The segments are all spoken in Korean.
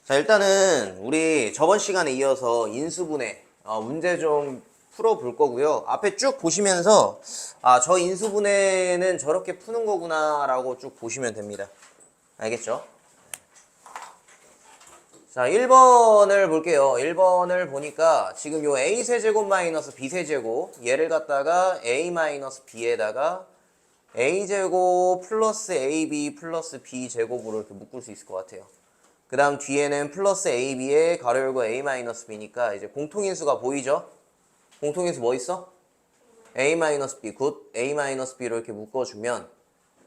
자, 일단은 우리 저번 시간에 이어서 인수분해 문제 좀 풀어볼 거고요. 앞에 쭉 보시면서 저 인수분해는 저렇게 푸는 거구나 라고 쭉 보시면 됩니다. 알겠죠? 자, 1번을 볼게요. 1번을 보니까 지금 요 a세제곱 마이너스 b세제곱 얘를 갖다가 a 마이너스 b에다가 a제곱 플러스 ab 플러스 b제곱으로 이렇게 묶을 수 있을 것 같아요. 그 다음 뒤에는 플러스 ab에 가로 열고 a-b니까 이제 공통인수가 보이죠? 공통인수 뭐 있어? a-b 굿 a-b로 이렇게 묶어주면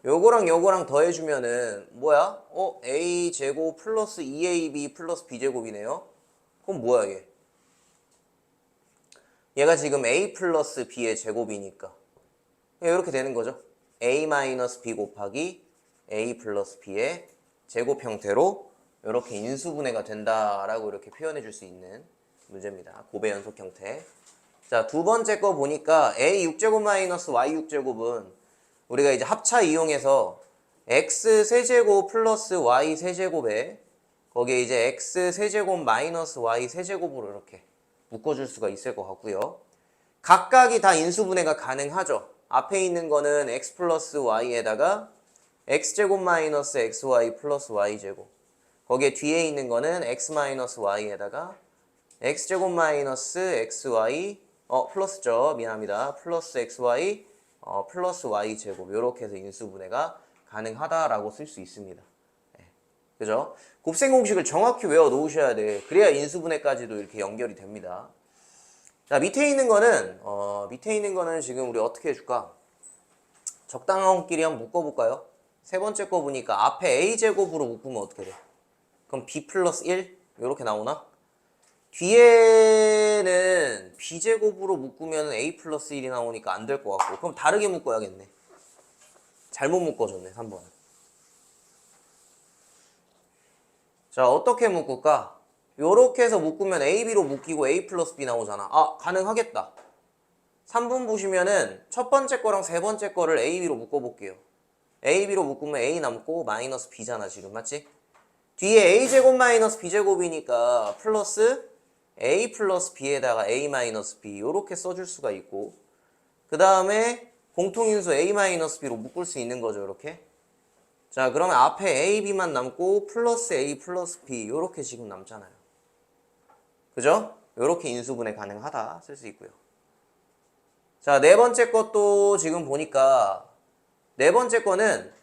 요거랑 요거랑 더해주면은 뭐야? a제곱 플러스 2ab 플러스 b제곱이네요. 그럼 뭐야 얘? 얘가 지금 a 플러스 b의 제곱이니까 이렇게 되는 거죠. a-b 곱하기 a 플러스 b의 제곱 형태로 이렇게 인수분해가 된다라고 이렇게 표현해 줄 수 있는 문제입니다. 곱의 연속 형태. 자, 두 번째 거 보니까 a 6제곱 마이너스 y 6제곱은 우리가 이제 합차 이용해서 x 세제곱 플러스 y 세제곱에 거기에 이제 x 세제곱 마이너스 y 세제곱으로 이렇게 묶어줄 수가 있을 것 같고요. 각각이 다 인수분해가 가능하죠. 앞에 있는 거는 x 플러스 y에다가 x제곱 마이너스 xy 플러스 y제곱, 거기에 뒤에 있는 거는 x 마이너스 y에다가 x제곱 마이너스 xy 플러스죠. 미안합니다. 플러스 xy 플러스 y제곱 이렇게 해서 인수분해가 가능하다라고 쓸 수 있습니다. 네. 그죠? 곱셈 공식을 정확히 외워 놓으셔야 돼. 그래야 인수분해까지도 이렇게 연결이 됩니다. 자, 밑에 있는 거는 지금 우리 어떻게 해줄까? 적당한 것끼리 한번 묶어볼까요? 세 번째 거 보니까 앞에 a제곱으로 묶으면 어떻게 돼? 그럼 b 플러스 1? 이렇게 나오나? 뒤에는 b제곱으로 묶으면 a 플러스 1이 나오니까 안 될 것 같고, 그럼 다르게 묶어야겠네. 잘못 묶어줬네, 3번은. 자, 어떻게 묶을까? 요렇게 해서 묶으면 ab로 묶이고 a 플러스 b 나오잖아. 가능하겠다. 3번 보시면은 첫 번째 거랑 세 번째 거를 ab로 묶어볼게요. ab로 묶으면 a 남고 마이너스 b잖아, 지금. 맞지? 뒤에 a제곱 마이너스 b제곱이니까 플러스 a 플러스 b에다가 a 마이너스 b 요렇게 써줄 수가 있고, 그 다음에 공통인수 a 마이너스 b로 묶을 수 있는 거죠, 이렇게. 자, 그러면 앞에 a, b만 남고 플러스 a 플러스 b 요렇게 지금 남잖아요. 그죠? 요렇게 인수분해 가능하다 쓸 수 있고요. 자, 네 번째 것도 지금 보니까 네 번째 거는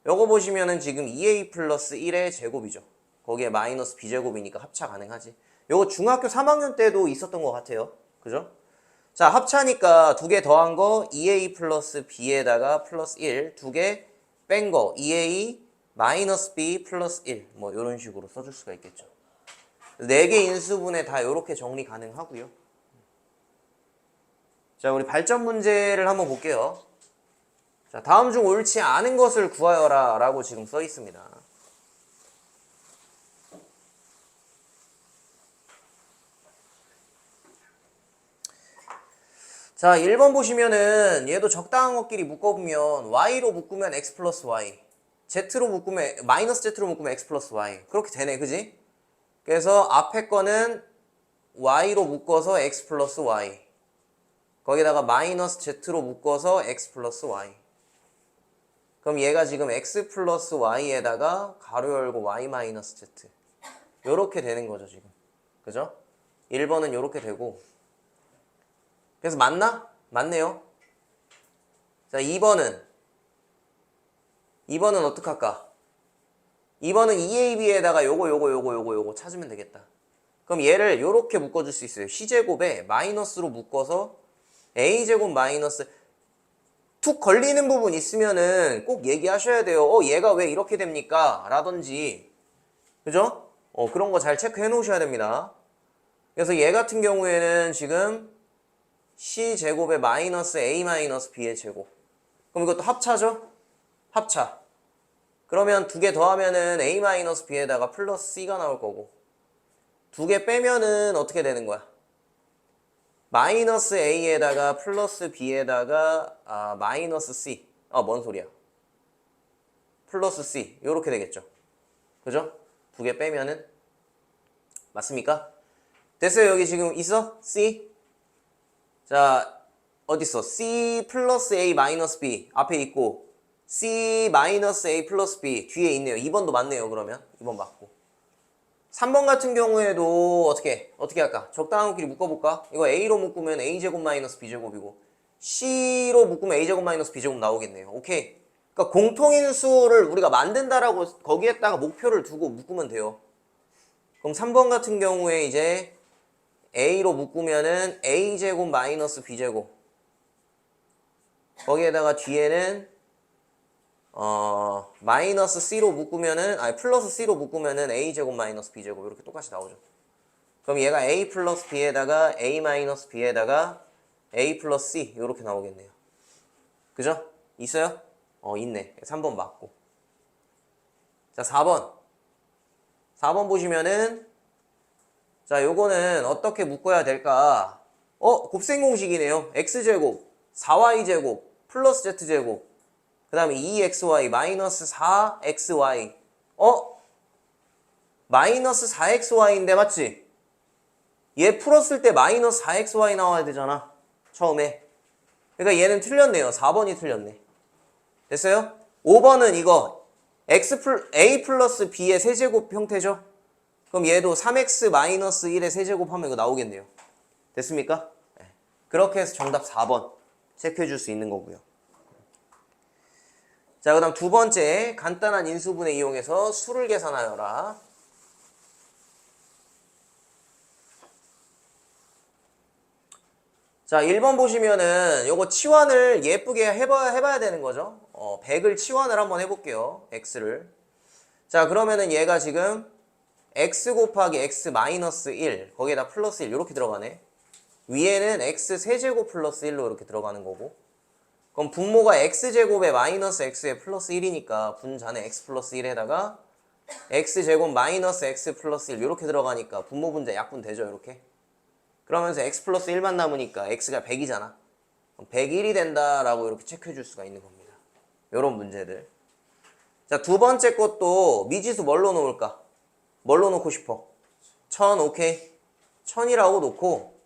요거 보시면은 지금 2a 플러스 1의 제곱이죠. 거기에 마이너스 b제곱이니까 합차 가능하지. 요거 중학교 3학년 때도 있었던 것 같아요. 그죠? 자, 합차니까 두 개 더한 거 2a 플러스 b에다가 플러스 1, 두 개 뺀 거 2a 마이너스 b 플러스 1, 뭐 이런 식으로 써줄 수가 있겠죠. 네 개 인수분해 다 이렇게 정리 가능하고요. 자, 우리 발전 문제를 한번 볼게요. 자, 다음 중 옳지 않은 것을 구하여라 라고 지금 써 있습니다. 자, 1번 보시면은 얘도 적당한 것끼리 묶어보면 y로 묶으면 x 플러스 y, z로 묶으면 마이너스 z로 묶으면 x 플러스 y 그렇게 되네, 그지? 그래서 앞에 거는 y로 묶어서 x 플러스 y, 거기다가 마이너스 z로 묶어서 x 플러스 y. 그럼 얘가 지금 x 플러스 y에다가 가로 열고 y 마이너스 z 요렇게 되는 거죠, 지금. 그죠? 1번은 요렇게 되고, 그래서 맞나? 맞네요. 자, 2번은 어떡할까? 2번은 2ab에다가 요거 찾으면 되겠다. 그럼 얘를 요렇게 묶어줄 수 있어요. c제곱에 마이너스로 묶어서 a제곱 마이너스, 툭 걸리는 부분 있으면은 꼭 얘기하셔야 돼요. 얘가 왜 이렇게 됩니까? 라든지. 그죠? 그런 거 잘 체크해 놓으셔야 됩니다. 그래서 얘 같은 경우에는 지금 c제곱에 마이너스 a 마이너스 b의 제곱. 그럼 이것도 합차죠? 합차. 그러면 두 개 더하면은 a 마이너스 b에다가 플러스 c가 나올 거고, 두 개 빼면은 어떻게 되는 거야? 마이너스 a에다가 플러스 b에다가 마이너스 c. 뭔 소리야? 플러스 c. 요렇게 되겠죠. 그죠? 두 개 빼면은 맞습니까? 됐어요. 여기 지금 있어? C. 자, 어딨어? C 플러스 A 마이너스 B 앞에 있고 C 마이너스 A 플러스 B 뒤에 있네요. 2번도 맞네요. 그러면 2번 맞고 3번 같은 경우에도 어떻게 할까? 적당한 끼리 묶어볼까? 이거 A로 묶으면 A제곱 마이너스 B제곱이고 C로 묶으면 A제곱 마이너스 B제곱 나오겠네요. 오케이. 그러니까 공통인수를 우리가 만든다라고 거기에다가 목표를 두고 묶으면 돼요. 그럼 3번 같은 경우에 이제 A로 묶으면은 A제곱 마이너스 B제곱 거기에다가 뒤에는 마이너스 C로 묶으면은 아니 플러스 C로 묶으면은 A제곱 마이너스 B제곱 이렇게 똑같이 나오죠. 그럼 얘가 A 플러스 B에다가 A 마이너스 B에다가 A 플러스 C 이렇게 나오겠네요. 그죠? 있어요? 있네. 3번 맞고. 자, 4번 보시면은 자, 요거는 어떻게 묶어야 될까? 곱셈 공식이네요. X제곱, 4Y제곱, 플러스 Z제곱 그 다음에 2xy 마이너스 4xy 마이너스 4xy인데 맞지? 얘 풀었을 때 마이너스 4xy 나와야 되잖아 처음에. 그러니까 얘는 틀렸네요. 4번이 틀렸네. 됐어요? 5번은 이거 A 플러스 B의 세제곱 형태죠? 그럼 얘도 3x 마이너스 1의 세제곱 하면 이거 나오겠네요. 됐습니까? 네. 그렇게 해서 정답 4번 체크해 줄 수 있는 거고요. 자, 그 다음 두 번째 간단한 인수분해 이용해서 수를 계산하여라. 자, 1번 보시면은 요거 치환을 예쁘게 해봐야 되는 거죠. 100을 치환을 한번 해볼게요. x를. 자, 그러면은 얘가 지금 x 곱하기 x 마이너스 1 거기에다 플러스 1 이렇게 들어가네. 위에는 x 세제곱 플러스 1로 이렇게 들어가는 거고. 그럼 분모가 x제곱에 마이너스 x에 플러스 1이니까 분자는 x 플러스 1에다가 x제곱 마이너스 x 플러스 1 이렇게 들어가니까 분모 분자 약분 되죠. 이렇게. 그러면서 x 플러스 1만 남으니까 x가 100이잖아. 101이 된다라고 이렇게 체크해 줄 수가 있는 겁니다. 요런 문제들. 자, 두 번째 것도 미지수 뭘로 놓을까? 뭘로 놓고 싶어? 1000 오케이. 1000이라고 놓고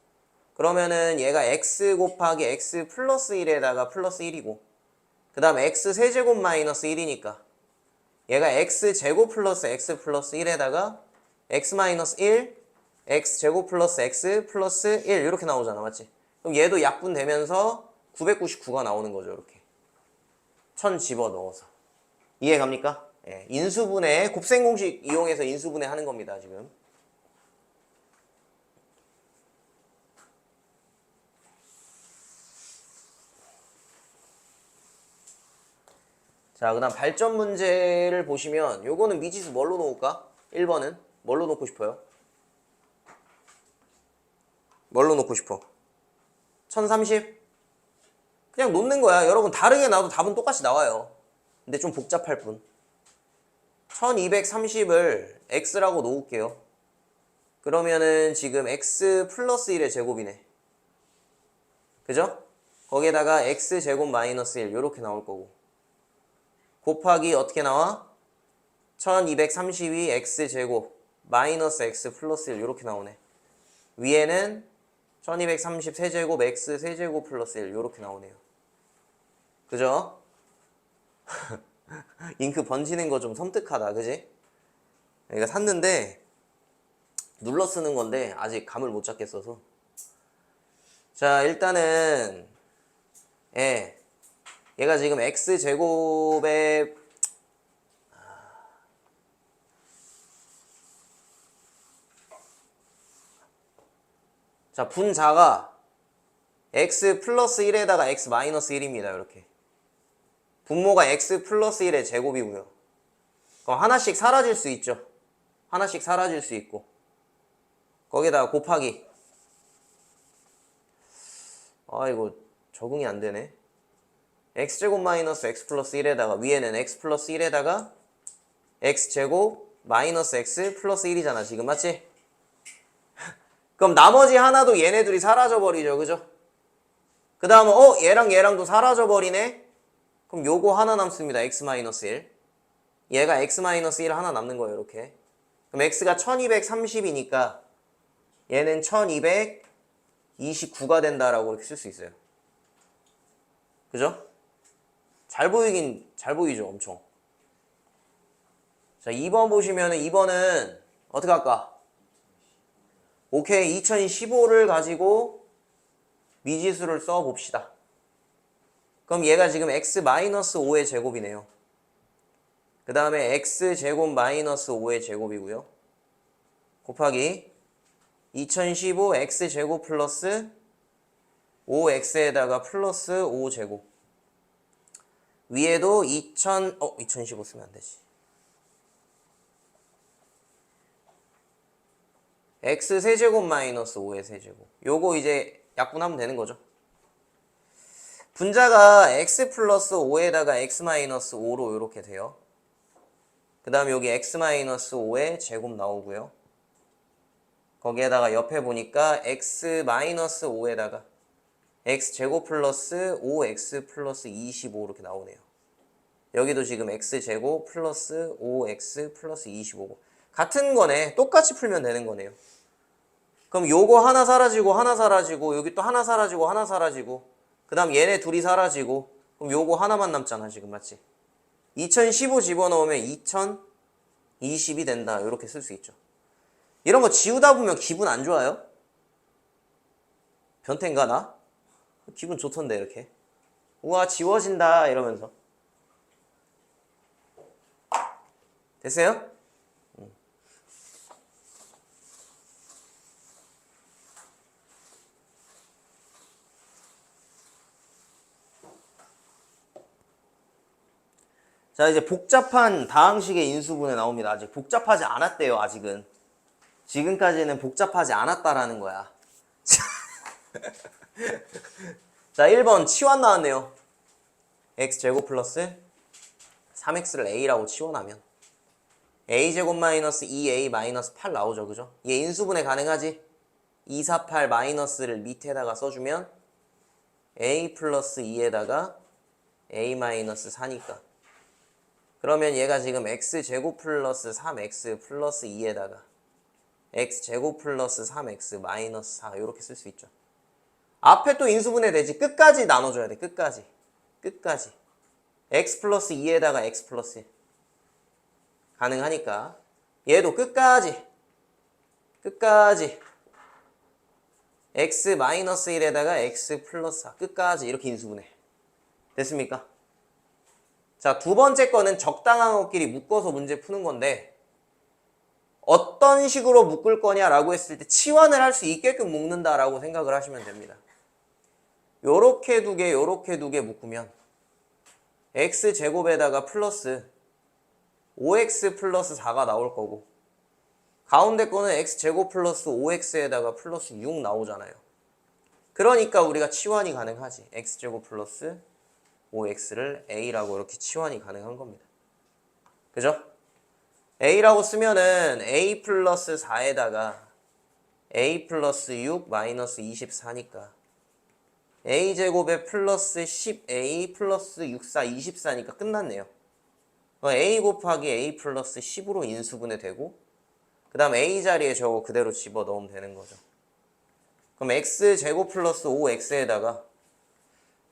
그러면은 얘가 x 곱하기 x 플러스 1에다가 플러스 1이고 그 다음에 x 세제곱 마이너스 1이니까 얘가 x 제곱 플러스 x 플러스 1에다가 x 마이너스 1 x 제곱 플러스 x 플러스 1 이렇게 나오잖아. 맞지? 그럼 얘도 약분되면서 999가 나오는 거죠. 이렇게 1000 집어넣어서 이해 갑니까? 예, 인수분해 곱셈 공식 이용해서 인수분해 하는 겁니다. 지금 자, 그 다음 발전 문제를 보시면 요거는 미지수 뭘로 놓을까? 1번은 뭘로 놓고 싶어요? 뭘로 놓고 싶어? 1030? 그냥 놓는 거야. 여러분 다르게 놔도 답은 똑같이 나와요. 근데 좀 복잡할 뿐. 1230을 x라고 놓을게요. 그러면은 지금 x 플러스 1의 제곱이네. 그죠? 거기에다가 x 제곱 마이너스 1 이렇게 나올 거고 곱하기 어떻게 나와? 1232 x제곱 마이너스 x 플러스 1 이렇게 나오네. 위에는 1230 세제곱 x 세제곱 플러스 1 이렇게 나오네요. 그죠? 잉크 번지는 거 좀 섬뜩하다. 그지? 내가 샀는데 눌러 쓰는 건데 아직 감을 못 잡겠어서. 자, 일단은 얘가 지금 x제곱에 자, 분자가 x 플러스 1에다가 x 마이너스 1입니다. 이렇게. 분모가 x 플러스 1의 제곱이고요. 그럼 하나씩 사라질 수 있죠. 하나씩 사라질 수 있고 거기다가 곱하기 이거 적응이 안 되네. x제곱 마이너스 x 플러스 1에다가 위에는 x 플러스 1에다가 x제곱 마이너스 x 플러스 1이잖아. 지금 맞지? 그럼 나머지 하나도 얘네들이 사라져버리죠. 그죠? 그 다음은 얘랑 얘랑도 사라져버리네? 그럼 요거 하나 남습니다. x 마이너스 1. 얘가 x-1 하나 남는 거예요. 이렇게. 그럼 x가 1230이니까 얘는 1229가 된다라고 이렇게 쓸 수 있어요. 그죠? 잘 보이긴 잘 보이죠. 엄청. 자, 2번 보시면은 2번은 어떻게 할까? 오케이. 2015를 가지고 미지수를 써봅시다. 그럼 얘가 지금 x-5의 제곱이네요. 그 다음에 x제곱 마이너스 5의 제곱이고요. 곱하기 2015 x제곱 플러스 5x에다가 플러스 5제곱. 위에도 2015 쓰면 안 되지. x 세제곱 마이너스 5의 세제곱. 요거 이제 약분하면 되는 거죠. 분자가 x 플러스 5에다가 x 마이너스 5로 이렇게 돼요. 그 다음에 여기 x 마이너스 5의 제곱 나오고요. 거기에다가 옆에 보니까 x 마이너스 5에다가 x 제곱 플러스 5x 플러스 25 이렇게 나오네요. 여기도 지금 x 제곱 플러스 5x 플러스 25고 같은 거네. 똑같이 풀면 되는 거네요. 그럼 요거 하나 사라지고 하나 사라지고 여기 또 하나 사라지고 하나 사라지고 그 다음 얘네 둘이 사라지고 그럼 요거 하나만 남잖아 지금. 맞지? 2015 집어넣으면 2020이 된다. 이렇게 쓸 수 있죠. 이런 거 지우다 보면 기분 안 좋아요? 변태인가 나? 기분 좋던데 이렇게. 우와 지워진다 이러면서. 됐어요? 자, 이제 복잡한 다항식의 인수분해 나옵니다. 아직 복잡하지 않았대요, 아직은. 지금까지는 복잡하지 않았다라는 거야. 자, 1번 치환 나왔네요. x제곱 플러스 3x를 a라고 치환하면 a제곱 마이너스 2a 마이너스 8 나오죠, 그죠? 얘 인수분해 가능하지? 248 마이너스를 밑에다가 써주면 a 플러스 2에다가 a 마이너스 4니까 그러면 얘가 지금 x제곱 플러스 3x 플러스 2에다가 x제곱 플러스 3x 마이너스 4 이렇게 쓸 수 있죠. 앞에 또 인수분해 되지. 끝까지 나눠줘야 돼. 끝까지. 끝까지. x 플러스 2에다가 x 플러스 1 가능하니까 얘도 끝까지 x 마이너스 1에다가 x 플러스 4 끝까지 이렇게 인수분해. 됐습니까? 자, 두 번째 거는 적당한 것끼리 묶어서 문제 푸는 건데 어떤 식으로 묶을 거냐라고 했을 때 치환을 할 수 있게끔 묶는다라고 생각을 하시면 됩니다. 요렇게 두 개, 요렇게 두 개 묶으면 x제곱에다가 플러스 5x 플러스 4가 나올 거고 가운데 거는 x제곱 플러스 5x에다가 플러스 6 나오잖아요. 그러니까 우리가 치환이 가능하지. x제곱 플러스 5x를 a라고 이렇게 치환이 가능한 겁니다. 그죠? a라고 쓰면은 a 플러스 4에다가 a 플러스 6 마이너스 24니까 a제곱에 플러스 10a 플러스 64 24니까 끝났네요. a 곱하기 a 플러스 10으로 인수분해 되고 그 다음 a 자리에 저거 그대로 집어넣으면 되는 거죠. 그럼 x제곱 플러스 5x에다가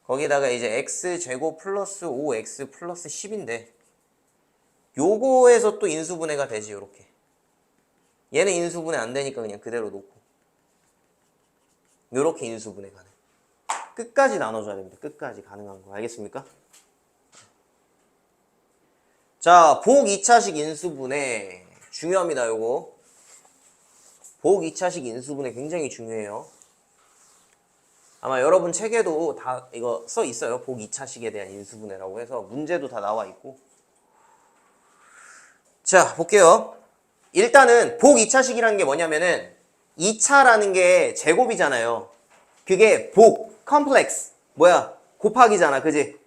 거기다가 이제 x제곱 플러스 5x 플러스 10인데 요거에서 또 인수분해가 되지. 요렇게 얘는 인수분해 안 되니까 그냥 그대로 놓고 요렇게 인수분해 가능. 끝까지 나눠줘야 됩니다. 끝까지 가능한 거. 알겠습니까? 자, 복 2차식 인수분해 중요합니다. 요거 복 2차식 인수분해 굉장히 중요해요. 아마 여러분 책에도 다 이거 써 있어요. 복 2차식에 대한 인수분해라고 해서 문제도 다 나와 있고. 자, 볼게요. 일단은 복 2차식이라는 게 뭐냐면은 2차라는 게 제곱이잖아요. 그게 복, 컴플렉스, 뭐야? 곱하기잖아. 그지?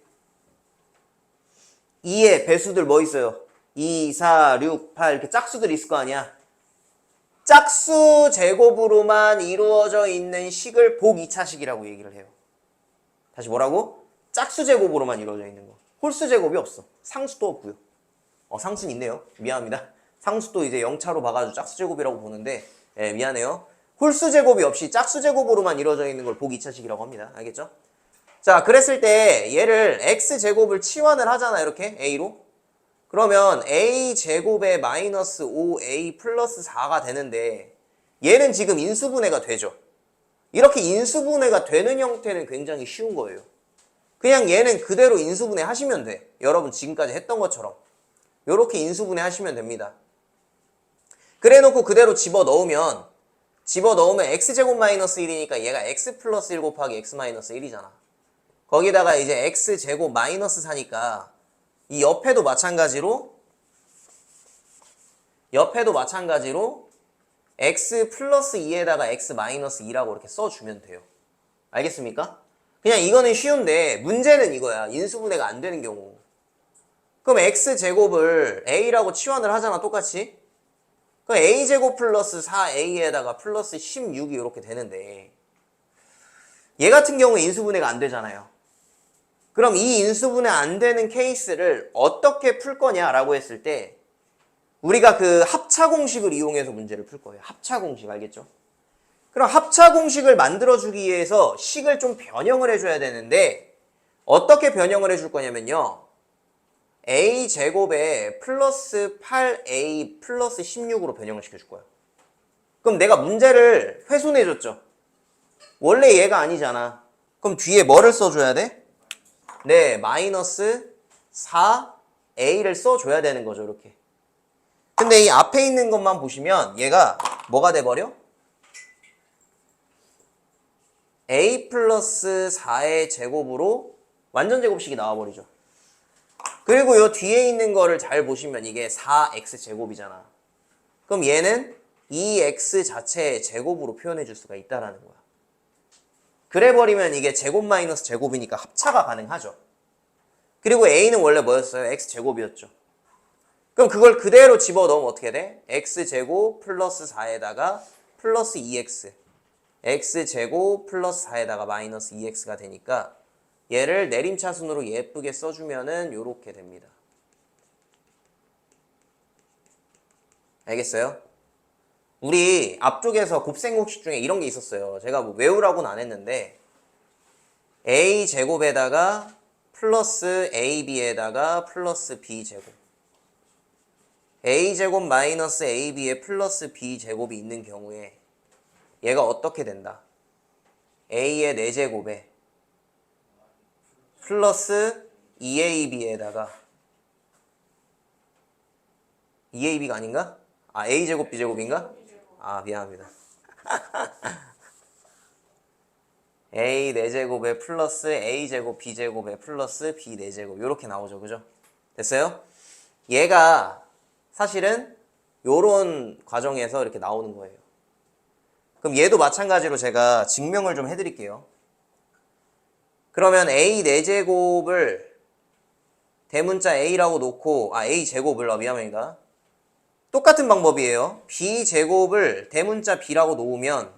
2의 배수들 뭐 있어요? 2, 4, 6, 8 이렇게 짝수들이 있을 거 아니야. 짝수 제곱으로만 이루어져 있는 식을 복 2차식이라고 얘기를 해요. 다시 뭐라고? 짝수 제곱으로만 이루어져 있는 거. 홀수 제곱이 없어. 상수도 없고요. 상수는 있네요. 미안합니다. 상수도 이제 0차로 봐가지고 짝수제곱이라고 보는데 미안해요. 홀수제곱이 없이 짝수제곱으로만 이루어져 있는 걸 보기 2차식이라고 합니다. 알겠죠? 자, 그랬을 때 얘를 x제곱을 치환을 하잖아. 이렇게 a로. 그러면 a제곱에 마이너스 5a 플러스 4가 되는데 얘는 지금 인수분해가 되죠. 이렇게 인수분해가 되는 형태는 굉장히 쉬운 거예요. 그냥 얘는 그대로 인수분해 하시면 돼. 여러분 지금까지 했던 것처럼. 이렇게 인수분해 하시면 됩니다. 그래 놓고 그대로 집어넣으면 x제곱 마이너스 1이니까 얘가 x 플러스 1 곱하기 x 마이너스 1이잖아. 거기다가 이제 x제곱 마이너스 4니까 이 옆에도 마찬가지로 x 플러스 2에다가 x 마이너스 2라고 이렇게 써주면 돼요. 알겠습니까? 그냥 이거는 쉬운데 문제는 이거야. 인수분해가 안 되는 경우. 그럼 x제곱을 a라고 치환을 하잖아. 똑같이. 그럼 a제곱 플러스 4a에다가 플러스 16이 이렇게 되는데 얘 같은 경우에 인수분해가 안 되잖아요. 그럼 이 인수분해 안 되는 케이스를 어떻게 풀 거냐라고 했을 때 우리가 그 합차공식을 이용해서 문제를 풀 거예요. 합차공식 알겠죠? 그럼 합차공식을 만들어주기 위해서 식을 좀 변형을 해줘야 되는데 어떻게 변형을 해줄 거냐면요. a제곱에 플러스 8a 플러스 16으로 변형을 시켜줄 거야. 그럼 내가 문제를 훼손해줬죠. 원래 얘가 아니잖아. 그럼 뒤에 뭐를 써줘야 돼? 네, 마이너스 4a를 써줘야 되는 거죠. 이렇게. 근데 이 앞에 있는 것만 보시면 얘가 뭐가 돼버려? a 플러스 4의 제곱으로 완전 제곱식이 나와버리죠. 그리고 요 뒤에 있는 거를 잘 보시면 이게 4x 제곱이잖아. 그럼 얘는 2x 자체의 제곱으로 표현해 줄 수가 있다라는 거야. 그래 버리면 이게 제곱 마이너스 제곱이니까 합차가 가능하죠. 그리고 a는 원래 뭐였어요? x 제곱이었죠. 그럼 그걸 그대로 집어넣으면 어떻게 돼? x제곱 플러스 4에다가 플러스 2x x제곱 플러스 4에다가 마이너스 2x가 되니까 얘를 내림차순으로 예쁘게 써주면은 요렇게 됩니다. 알겠어요? 우리 앞쪽에서 곱셈공식 중에 이런 게 있었어요. 제가 뭐 외우라고는 안 했는데 a제곱에다가 플러스 ab에다가 플러스 b제곱 a제곱 마이너스 ab에 플러스 b제곱이 있는 경우에 얘가 어떻게 된다? a의 4제곱에 플러스 2ab에다가 2ab가 아닌가? 아, a제곱 b제곱인가? 아, 미안합니다. a 4제곱에 플러스 a제곱 b제곱에 플러스 b 4제곱 이렇게 나오죠. 그죠? 됐어요? 얘가 사실은 요런 과정에서 이렇게 나오는 거예요. 그럼 얘도 마찬가지로 제가 증명을 좀 해드릴게요. 그러면 a 4제곱을 대문자 a라고 놓고 a제곱을 미안합니다. 똑같은 방법이에요. b제곱을 대문자 b라고 놓으면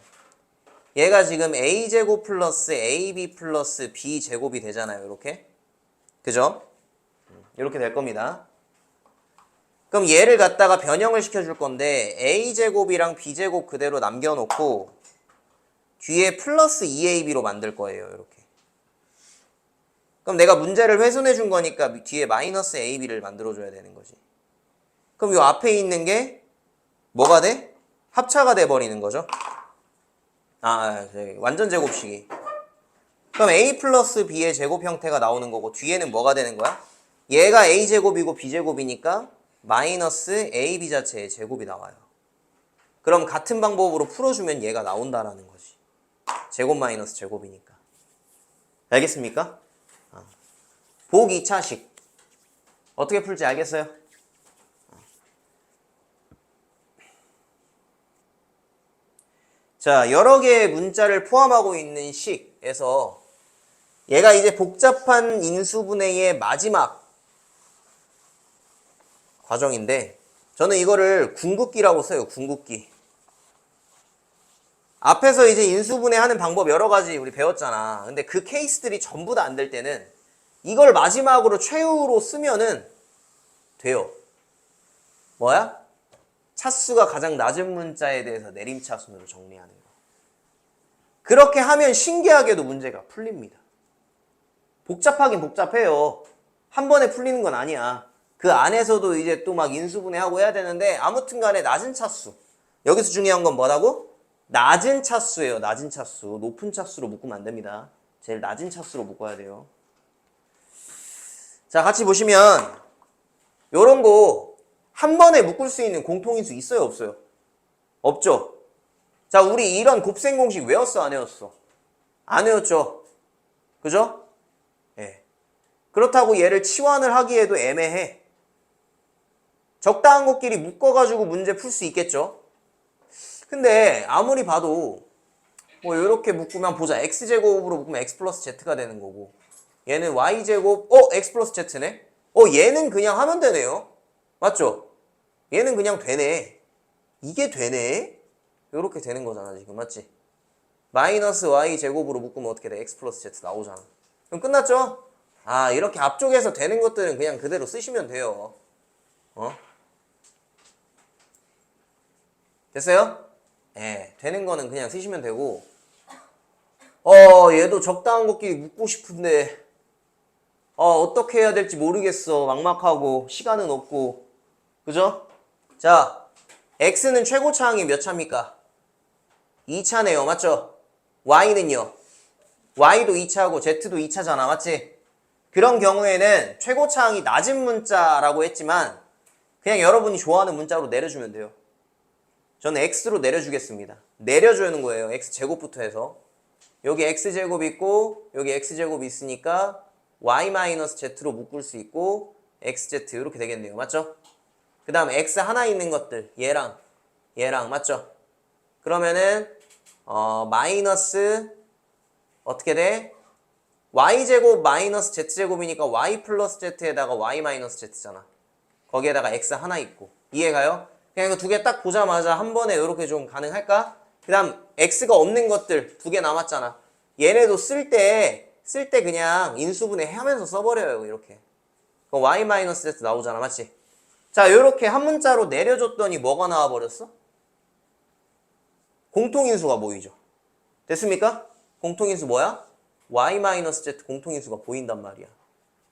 얘가 지금 a제곱 플러스 ab 플러스 b제곱이 되잖아요. 이렇게. 그죠? 이렇게 될 겁니다. 그럼 얘를 갖다가 변형을 시켜줄 건데 a제곱이랑 b제곱 그대로 남겨놓고 뒤에 플러스 2ab로 만들 거예요. 이렇게. 그럼 내가 문제를 훼손해 준 거니까 뒤에 마이너스 ab를 만들어줘야 되는 거지. 그럼 이 앞에 있는 게 뭐가 돼? 합차가 돼버리는 거죠. 완전 제곱식이. 그럼 a 플러스 b의 제곱 형태가 나오는 거고 뒤에는 뭐가 되는 거야? 얘가 a제곱이고 b제곱이니까 마이너스 ab 자체의 제곱이 나와요. 그럼 같은 방법으로 풀어주면 얘가 나온다라는 거지. 제곱 마이너스 제곱이니까. 알겠습니까? 복 2차식. 어떻게 풀지 알겠어요? 자, 여러 개의 문자를 포함하고 있는 식에서 얘가 이제 복잡한 인수분해의 마지막 과정인데 저는 이거를 궁극기라고 써요. 궁극기. 앞에서 이제 인수분해 하는 방법 여러 가지 우리 배웠잖아. 근데 그 케이스들이 전부 다 안 될 때는 이걸 마지막으로 최후로 쓰면은 돼요. 뭐야? 차수가 가장 낮은 문자에 대해서 내림차순으로 정리하는 거. 그렇게 하면 신기하게도 문제가 풀립니다. 복잡하긴 복잡해요. 한 번에 풀리는 건 아니야. 그 안에서도 이제 또 막 인수분해하고 해야 되는데 아무튼 간에 낮은 차수. 여기서 중요한 건 뭐라고? 낮은 차수예요. 낮은 차수. 높은 차수로 묶으면 안 됩니다. 제일 낮은 차수로 묶어야 돼요. 자, 같이 보시면 요런 거 한 번에 묶을 수 있는 공통인수 있어요? 없어요? 없죠? 자, 우리 이런 곱셈 공식 외웠어? 안 외웠어? 안 외웠죠? 그죠? 예. 그렇다고 얘를 치환을 하기에도 애매해. 적당한 것끼리 묶어가지고 문제 풀 수 있겠죠? 근데 아무리 봐도 뭐 이렇게 묶으면 보자. x제곱으로 묶으면 x 플러스 z가 되는 거고 얘는 y제곱 x 플러스 z네? 얘는 그냥 하면 되네요. 맞죠? 얘는 그냥 되네. 이게 되네? 이렇게 되는 거잖아 지금. 맞지? 마이너스 y제곱으로 묶으면 어떻게 돼? x 플러스 z 나오잖아. 그럼 끝났죠? 아, 이렇게 앞쪽에서 되는 것들은 그냥 그대로 쓰시면 돼요. 됐어요? 예, 되는 거는 그냥 쓰시면 되고 얘도 적당한 것끼리 묶고 싶은데 어떻게 해야 될지 모르겠어. 막막하고 시간은 없고. 그죠? 자, x는 최고차항이 몇 차입니까? 2차네요. 맞죠? y는요? y도 2차고 z도 2차잖아. 맞지? 그런 경우에는 최고차항이 낮은 문자라고 했지만 그냥 여러분이 좋아하는 문자로 내려주면 돼요. 저는 x로 내려주겠습니다. 내려주는 거예요. x제곱부터 해서. 여기 x제곱 있고 여기 x제곱이 있으니까 y-z로 묶을 수 있고 xz 이렇게 되겠네요. 맞죠? 그 다음 x 하나 있는 것들 얘랑 맞죠? 그러면은 마이너스 어떻게 돼? y제곱 마이너스 z제곱이니까 y 플러스 z에다가 y 마이너스 z잖아. 거기에다가 x 하나 있고. 이해가요? 그냥 이거 두 개 딱 보자마자 한 번에 이렇게 좀 가능할까? 그 다음 x가 없는 것들 두 개 남았잖아. 얘네도 쓸 때 그냥 인수분해 하면서 써버려요. 이렇게. y 마이너스 z 나오잖아. 맞지? 자, 이렇게 한 문자로 내려줬더니 뭐가 나와버렸어? 공통인수가 보이죠. 됐습니까? 공통인수 뭐야? y 마이너스 z 공통인수가 보인단 말이야.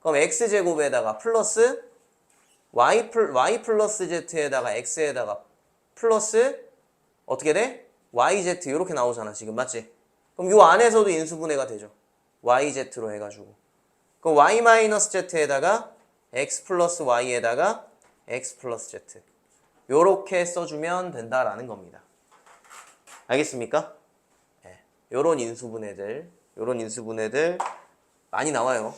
그럼 x제곱에다가 플러스 y 플러스 z에다가 x에다가 플러스 어떻게 돼? yz 이렇게 나오잖아 지금. 맞지? 그럼 요 안에서도 인수분해가 되죠. yz로 해가지고. 그럼 y 마이너스 z에다가 x 플러스 y에다가 x 플러스 z 요렇게 써주면 된다라는 겁니다. 알겠습니까? 네. 요런 인수분해들 많이 나와요.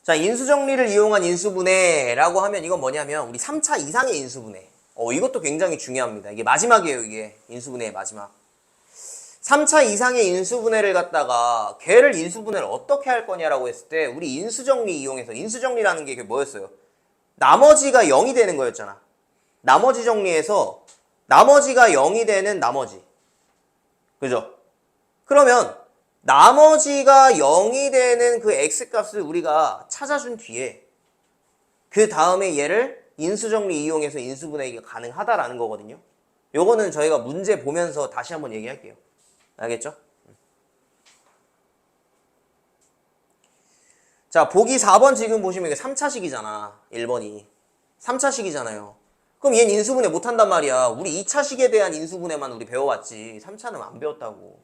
자, 인수정리를 이용한 인수분해라고 하면 이건 뭐냐면 우리 3차 이상의 인수분해. 이것도 굉장히 중요합니다. 이게 마지막이에요. 이게 인수분해의 마지막. 3차 이상의 인수분해를 갖다가 걔를 인수분해를 어떻게 할 거냐라고 했을 때 우리 인수정리 이용해서, 인수정리라는 게 뭐였어요? 나머지가 0이 되는 거였잖아. 나머지 정리해서 나머지가 0이 되는 나머지. 그죠? 그러면 나머지가 0이 되는 그 x값을 우리가 찾아준 뒤에 그 다음에 얘를 인수정리 이용해서 인수분해가 가능하다라는 거거든요. 요거는 저희가 문제 보면서 다시 한번 얘기할게요. 알겠죠? 자, 보기 4번 지금 보시면 이게 3차식이잖아. 1번이. 3차식이잖아요. 그럼 얘는 인수분해 못한단 말이야. 우리 2차식에 대한 인수분해만 우리 배워왔지. 3차는 안 배웠다고.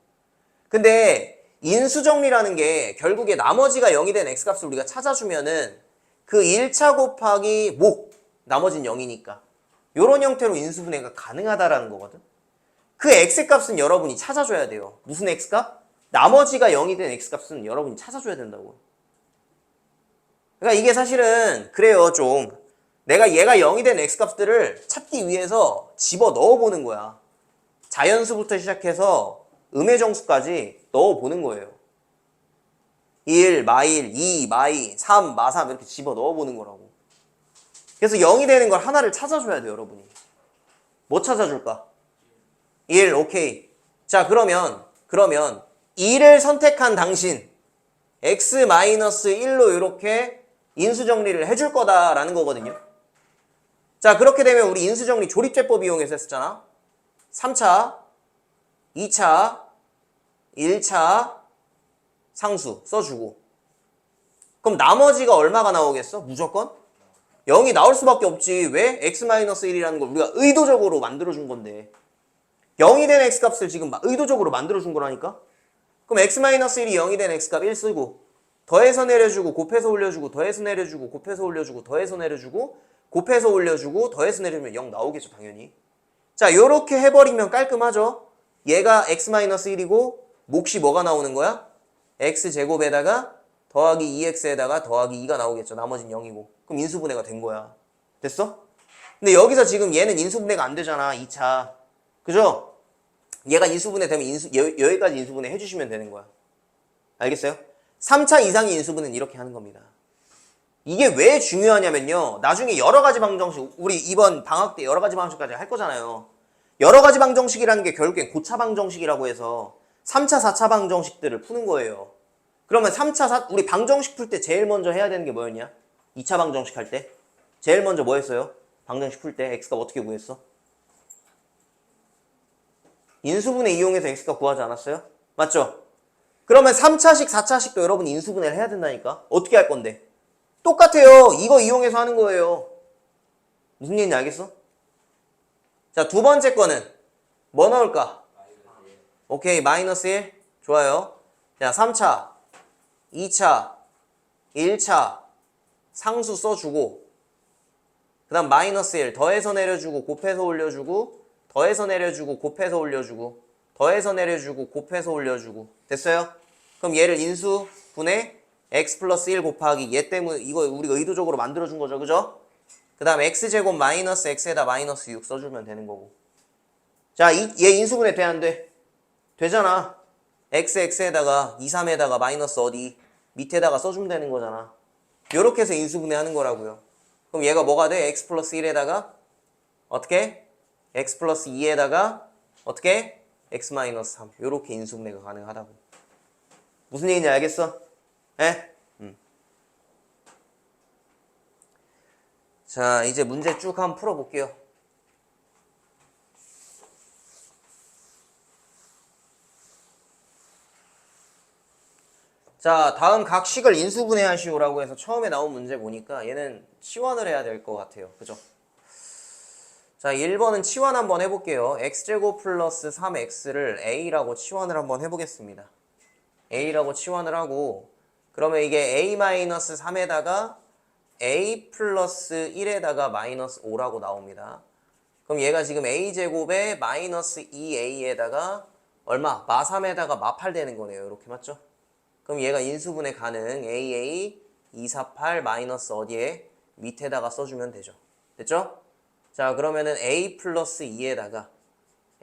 근데 인수정리라는 게 결국에 나머지가 0이 된 x값을 우리가 찾아주면은 그 1차 곱하기 목, 나머지는 0이니까 요런 형태로 인수분해가 가능하다라는 거거든. 그 x값은 여러분이 찾아줘야 돼요. 무슨 x값? 나머지가 0이 된 x값은 여러분이 찾아줘야 된다고. 그러니까 이게 사실은 그래요. 좀 내가 얘가 0이 된 x값들을 찾기 위해서 집어 넣어보는 거야. 자연수부터 시작해서 음의 정수까지 넣어보는 거예요. 1, 마일, 2, 마이, 3, 마3 이렇게 집어 넣어보는 거라고. 그래서 0이 되는 걸 하나를 찾아줘야 돼요. 여러분이. 뭐 찾아줄까? 1, 오케이. 자, 그러면 2를 선택한 당신 x-1로 이렇게 인수정리를 해줄 거다라는 거거든요. 자, 그렇게 되면 우리 인수정리 조립제법 이용해서 했었잖아. 3차, 2차, 1차 상수 써주고. 그럼 나머지가 얼마가 나오겠어? 무조건? 0이 나올 수밖에 없지. 왜? x-1이라는 걸 우리가 의도적으로 만들어준 건데. 0이 된 x값을 지금 의도적으로 만들어준 거라니까? 그럼 x-1이 0이 된 x값 1 쓰고 더해서 내려주고 곱해서 올려주고 더해서 내려주고 곱해서 올려주고 더해서 내려주고 곱해서 올려주고 더해서 내려주면 0 나오겠죠, 당연히. 자, 요렇게 해버리면 깔끔하죠? 얘가 x-1이고 몫이 뭐가 나오는 거야? x제곱에다가 더하기 2x에다가 더하기 2가 나오겠죠. 나머지는 0이고. 그럼 인수분해가 된 거야. 됐어? 근데 여기서 지금 얘는 인수분해가 안 되잖아. 2차. 그죠? 얘가 인수분해 되면 여기까지 인수분해 해주시면 되는 거야. 알겠어요? 3차 이상의 인수분해는 이렇게 하는 겁니다. 이게 왜 중요하냐면요. 나중에 여러 가지 방정식, 우리 이번 방학 때 여러 가지 방정식까지 할 거잖아요. 여러 가지 방정식이라는 게 결국엔 고차 방정식이라고 해서 3차, 4차 방정식들을 푸는 거예요. 그러면 3차, 우리 방정식 풀 때 제일 먼저 해야 되는 게 뭐였냐? 2차 방정식 할 때. 제일 먼저 뭐 했어요? 방정식 풀 때 x값 어떻게 구했어? 인수분해 이용해서 x값 구하지 않았어요? 맞죠? 그러면 3차식, 4차식도 여러분 인수분해를 해야 된다니까? 어떻게 할 건데? 똑같아요. 이거 이용해서 하는 거예요. 무슨 얘기인지 알겠어? 자, 두 번째 거는 뭐 넣을까? 오케이, 마이너스 1. 좋아요. 자, 3차, 2차, 1차 상수 써주고 그 다음 마이너스 1 더해서 내려주고 곱해서 올려주고 더해서 내려주고 곱해서 올려주고 더해서 내려주고 곱해서 올려주고. 됐어요? 그럼 얘를 인수분해 x 플러스 1 곱하기 얘 때문에 이거 우리가 의도적으로 만들어준 거죠. 그죠? 그 다음 x제곱 마이너스 x에다 마이너스 6 써주면 되는 거고. 자, 얘 인수분해 돼 안 돼? 되잖아. x에다가 2, 3에다가 마이너스 어디 밑에다가 써주면 되는 거잖아. 요렇게 해서 인수분해 하는 거라고요. 그럼 얘가 뭐가 돼? x 플러스 1에다가 어떻게? x 플러스 2에다가 어떻게? x 마이너스 3. 요렇게 인수분해가 가능하다고. 무슨 얘기인지 알겠어? 에? 자, 이제 문제 쭉 한번 풀어볼게요. 자, 다음 각식을 인수분해하시오라고 해서 처음에 나온 문제 보니까 얘는 치환을 해야 될 것 같아요. 그죠? 자, 1번은 치환 한번 해볼게요. x제곱 플러스 3x를 a라고 치환을 한번 해보겠습니다. a라고 치환을 하고 그러면 이게 a-3에다가 a 플러스 1에다가 마이너스 5라고 나옵니다. 그럼 얘가 지금 a제곱에 마이너스 2a에다가 얼마? 마3에다가 마8 되는 거네요. 이렇게 맞죠? 그럼 얘가 인수분해 가능. AA 248 마이너스 어디에? 밑에다가 써주면 되죠. 됐죠? 자, 그러면은 A 플러스 2에다가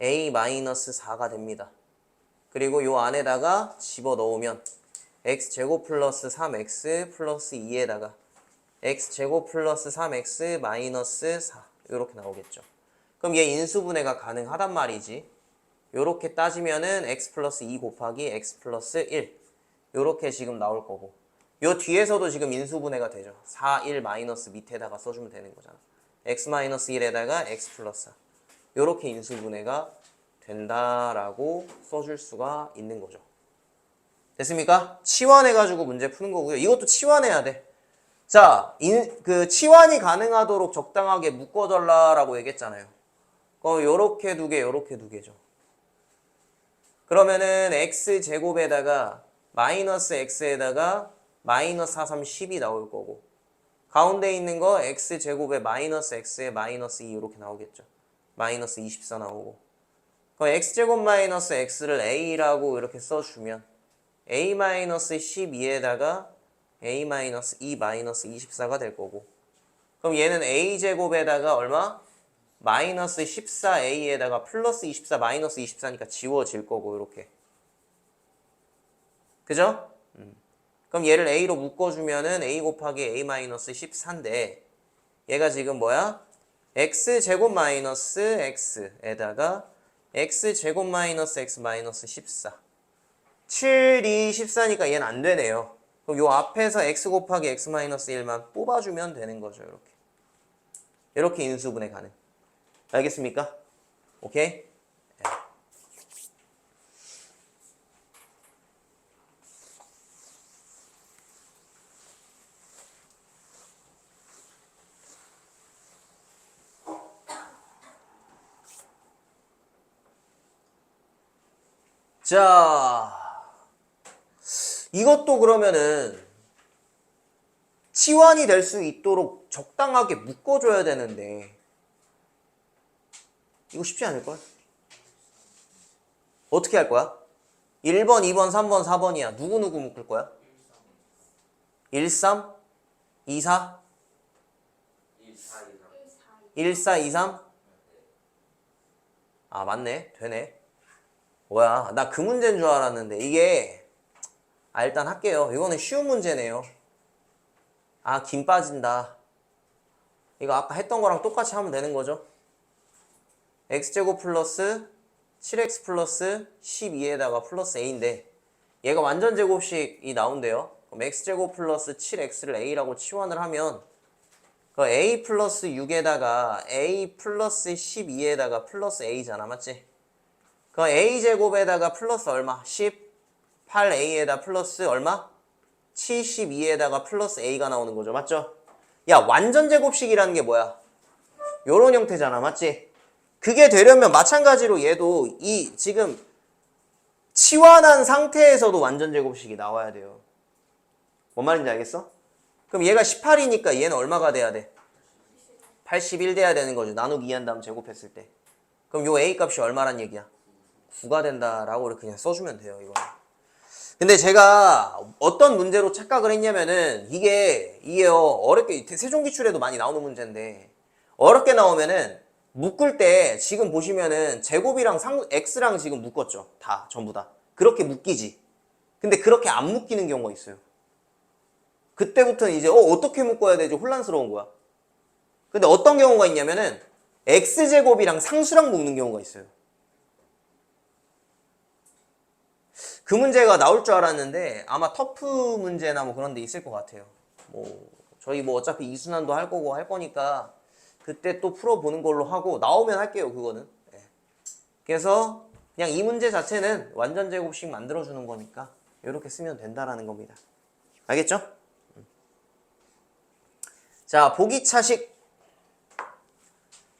A 마이너스 4가 됩니다. 그리고 요 안에다가 집어넣으면 X제곱 플러스 3X 플러스 2에다가 X제곱 플러스 3X 마이너스 4 이렇게 나오겠죠. 그럼 얘 인수분해가 가능하단 말이지. 요렇게 따지면은 X 플러스 2 곱하기 X 플러스 1 요렇게 지금 나올 거고 요 뒤에서도 지금 인수분해가 되죠. 4, 1 마이너스 밑에다가 써주면 되는 거잖아. x 마이너스 1에다가 x 플러스 4 요렇게 인수분해가 된다라고 써줄 수가 있는 거죠. 됐습니까? 치환해가지고 문제 푸는 거고요. 이것도 치환해야 돼. 자, 그 치환이 가능하도록 적당하게 묶어달라라고 얘기했잖아요. 그럼 요렇게 두 개, 요렇게 두 개죠. 그러면은 x제곱에다가 마이너스 x에다가 마이너스 4, 3, 10이 나올 거고 가운데 있는 거 x제곱에 마이너스 x에 마이너스 2 이렇게 나오겠죠. 마이너스 24 나오고 그럼 x제곱 마이너스 x를 a라고 이렇게 써주면 a 마이너스 12에다가 a 마이너스 2 마이너스 24가 될 거고 그럼 얘는 a제곱에다가 얼마? 마이너스 14a에다가 플러스 24 마이너스 24니까 지워질 거고 이렇게 그죠? 그럼 얘를 a로 묶어주면은 a 곱하기 a 마이너스 14인데 얘가 지금 뭐야? x제곱 마이너스 x에다가 x제곱 마이너스 x 마이너스 14 7, 2, 14니까 얘는 안 되네요. 그럼 요 앞에서 x 곱하기 x 마이너스 1만 뽑아주면 되는 거죠. 이렇게 인수분해 가능. 알겠습니까? 오케이? 자, 이것도 그러면은 치환이 될 수 있도록 적당하게 묶어줘야 되는데 이거 쉽지 않을걸? 어떻게 할 거야? 1번, 2번, 3번, 4번이야. 누구 묶을 거야? 1, 3? 2, 4? 1, 4, 2, 3? 아, 맞네. 되네. 뭐야, 나 그 문제인 줄 알았는데 이게 일단 할게요. 이거는 쉬운 문제네요. 김 빠진다. 이거 아까 했던 거랑 똑같이 하면 되는 거죠. x제곱 플러스 7x 플러스 12에다가 플러스 a인데 얘가 완전 제곱식이 나온대요. 그럼 x제곱 플러스 7x를 a라고 치환을 하면 그 a 플러스 6에다가 a 플러스 12에다가 플러스 a잖아. 맞지? 그 a제곱에다가 플러스 얼마? 18a에다 플러스 얼마? 72에다가 플러스 a가 나오는 거죠. 맞죠? 야, 완전 제곱식이라는 게 뭐야? 요런 형태잖아. 맞지? 그게 되려면 마찬가지로 얘도 이 지금 치환한 상태에서도 완전 제곱식이 나와야 돼요. 뭔 말인지 알겠어? 그럼 얘가 18이니까 얘는 얼마가 돼야 돼? 81 돼야 되는 거죠. 나누기 2한 다음 제곱했을 때. 그럼 요 a 값이 얼마란 얘기야? 9가 된다라고 이렇게 그냥 써주면 돼요. 이거. 근데 제가 어떤 문제로 착각을 했냐면은 이게요 어렵게 세종기출에도 많이 나오는 문제인데 어렵게 나오면은 묶을 때 지금 보시면은 제곱이랑 x랑 지금 묶었죠. 다 전부 다 그렇게 묶이지. 근데 그렇게 안 묶이는 경우가 있어요. 그때부터는 이제 어떻게 묶어야 되지 혼란스러운 거야. 근데 어떤 경우가 있냐면은 x제곱이랑 상수랑 묶는 경우가 있어요. 그 문제가 나올 줄 알았는데 아마 터프 문제나 뭐 그런 데 있을 것 같아요. 저희 어차피 이순환도 할 거고 할 거니까 그때 또 풀어보는 걸로 하고 나오면 할게요. 그거는. 네. 그래서 그냥 이 문제 자체는 완전 제곱식 만들어주는 거니까 이렇게 쓰면 된다라는 겁니다. 알겠죠? 자, 보기차식.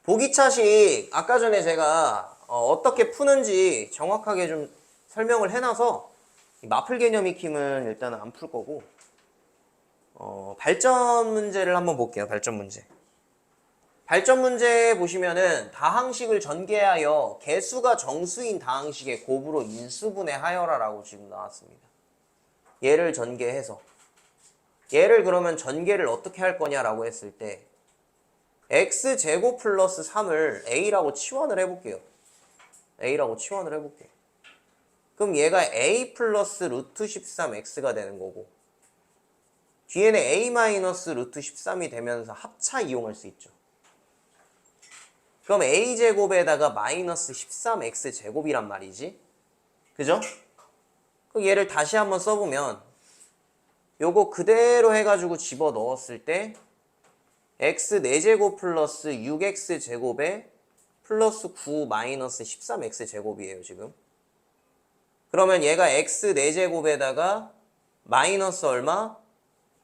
보기차식 아까 전에 제가 어떻게 푸는지 정확하게 좀 설명을 해놔서 마플 개념 익힘은 일단은 안 풀 거고 발전 문제를 한번 볼게요. 발전 문제. 발전 문제 보시면은 다항식을 전개하여 개수가 정수인 다항식의 곱으로 인수분해하여라라고 지금 나왔습니다. 얘를 전개해서 얘를 그러면 전개를 어떻게 할 거냐라고 했을 때 x제곱 플러스 3을 a라고 치환을 해볼게요. a라고 치환을 해볼게요. 그럼 얘가 a 플러스 루트 13x가 되는 거고 뒤에는 a 마이너스 루트 13이 되면서 합차 이용할 수 있죠. 그럼 a제곱에다가 마이너스 13x제곱이란 말이지. 그죠? 그럼 얘를 다시 한번 써보면 요거 그대로 해가지고 집어넣었을 때 x 4제곱 플러스 6x제곱에 플러스 9 마이너스 13x제곱이에요 지금. 그러면 얘가 x 4제곱에다가 마이너스 얼마?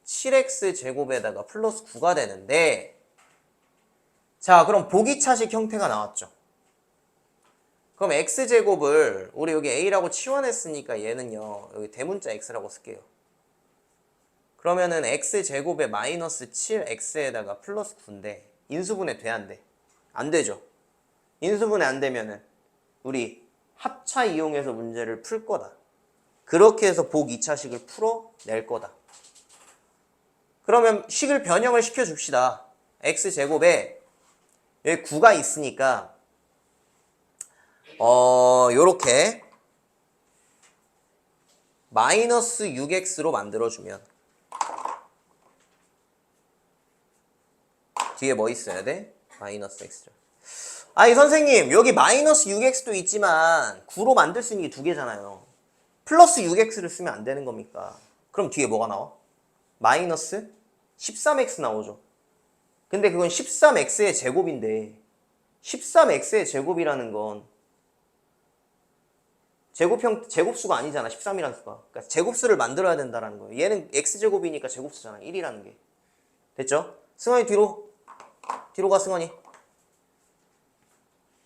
7x제곱에다가 플러스 9가 되는데 자 그럼 보기차식 형태가 나왔죠. 그럼 x제곱을 우리 여기 a라고 치환했으니까 얘는요 여기 대문자 x라고 쓸게요. 그러면은 x제곱에 마이너스 7x에다가 플러스 9인데 인수분해 돼 안 돼? 안 되죠. 인수분해 안 되면은 우리 합차 이용해서 문제를 풀 거다. 그렇게 해서 복 2차식을 풀어낼 거다. 그러면 식을 변형을 시켜줍시다. x제곱에 여기 9가 있으니까 요렇게 마이너스 6x로 만들어주면 뒤에 뭐 있어야 돼? 마이너스 x죠. 아니 선생님 여기 마이너스 6x도 있지만 9로 만들 수 있는 게 두 개잖아요. 플러스 6x를 쓰면 안 되는 겁니까? 그럼 뒤에 뭐가 나와? 마이너스 13x 나오죠. 근데 그건 13x의 제곱인데 13x의 제곱이라는 건 제곱수가 아니잖아. 13이라는 수가. 그러니까 제곱수를 만들어야 된다는 거예요. 얘는 x제곱이니까 제곱수잖아. 1이라는 게. 됐죠? 승환이 뒤로 가 승환이.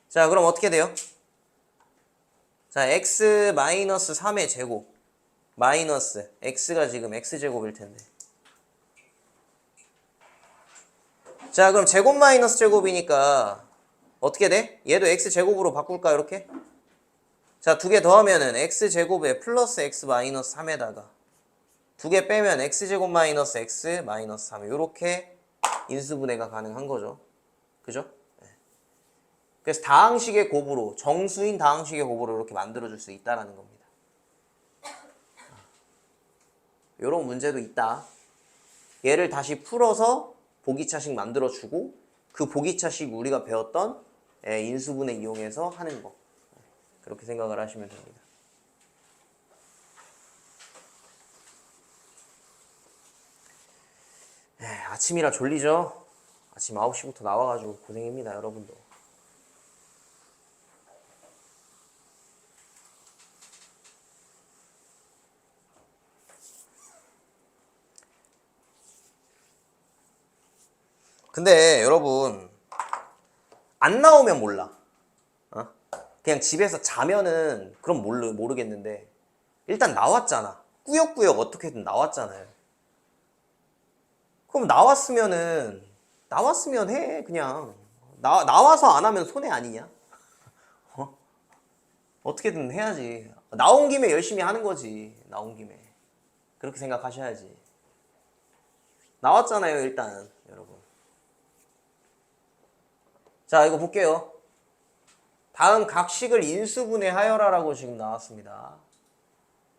자, 그럼 어떻게 돼요? 자, x 마이너스 3의 제곱 마이너스 x가 지금 x제곱일 텐데. 자, 그럼 제곱 마이너스 제곱이니까 어떻게 돼? 얘도 x제곱으로 바꿀까 이렇게? 자, 두 개 더하면은 x제곱에 플러스 x 마이너스 3에다가 두 개 빼면 x제곱 마이너스 x 마이너스 3 이렇게 인수분해가 가능한 거죠. 그죠? 그래서 다항식의 곱으로 정수인 다항식의 곱으로 이렇게 만들어줄 수 있다라는 겁니다. 이런 문제도 있다. 얘를 다시 풀어서 보기차식 만들어주고 그 보기차식 우리가 배웠던 인수분해 이용해서 하는 거. 그렇게 생각을 하시면 됩니다. 아침이라 졸리죠? 아침 9시부터 나와가지고 고생입니다, 여러분도. 근데 여러분 안 나오면 몰라. 그냥 집에서 자면은 그럼 모르겠는데 일단 나왔잖아. 꾸역꾸역 어떻게든 나왔잖아요. 그럼 나왔으면 해 그냥. 나와서 안 하면 손해 아니냐? 어떻게든 해야지. 나온 김에 열심히 하는 거지. 나온 김에. 그렇게 생각하셔야지. 나왔잖아요 일단 여러분. 자, 이거 볼게요. 다음 각식을 인수분해하여라라고 지금 나왔습니다.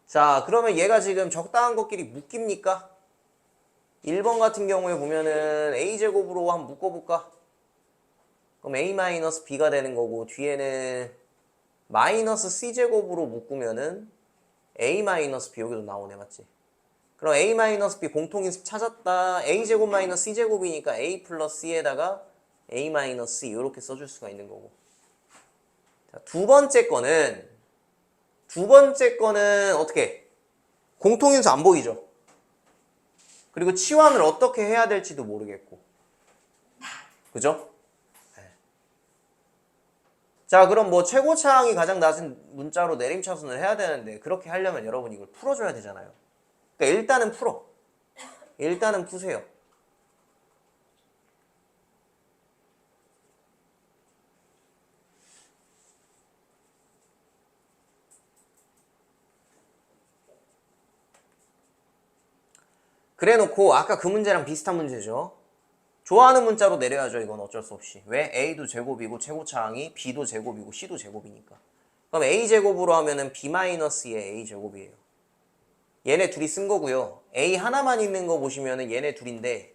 자, 그러면 얘가 지금 적당한 것끼리 묶입니까? 1번 같은 경우에 보면은 a제곱으로 한번 묶어볼까? 그럼 a-b가 되는 거고 뒤에는 마이너스 c제곱으로 묶으면은 a-b 여기도 나오네 맞지? 그럼 a-b 공통인수 찾았다. a제곱 마이너스 c제곱이니까 a 플러스 c에다가 a-c 이렇게 써줄 수가 있는 거고. 자, 두 번째 거는 어떻게? 공통인수 안 보이죠? 그리고 치환을 어떻게 해야 될지도 모르겠고. 그죠? 네. 자, 그럼 뭐 최고차항이 가장 낮은 문자로 내림차순을 해야 되는데 그렇게 하려면 여러분 이걸 풀어줘야 되잖아요. 그러니까 일단은 풀어. 일단은 푸세요. 그래놓고 아까 그 문제랑 비슷한 문제죠. 좋아하는 문자로 내려야죠. 이건 어쩔 수 없이. 왜? a도 제곱이고 최고차항이 b도 제곱이고 c도 제곱이니까. 그럼 a제곱으로 하면은 b-의 a제곱이에요. 얘네 둘이 쓴 거고요. a 하나만 있는 거 보시면은 얘네 둘인데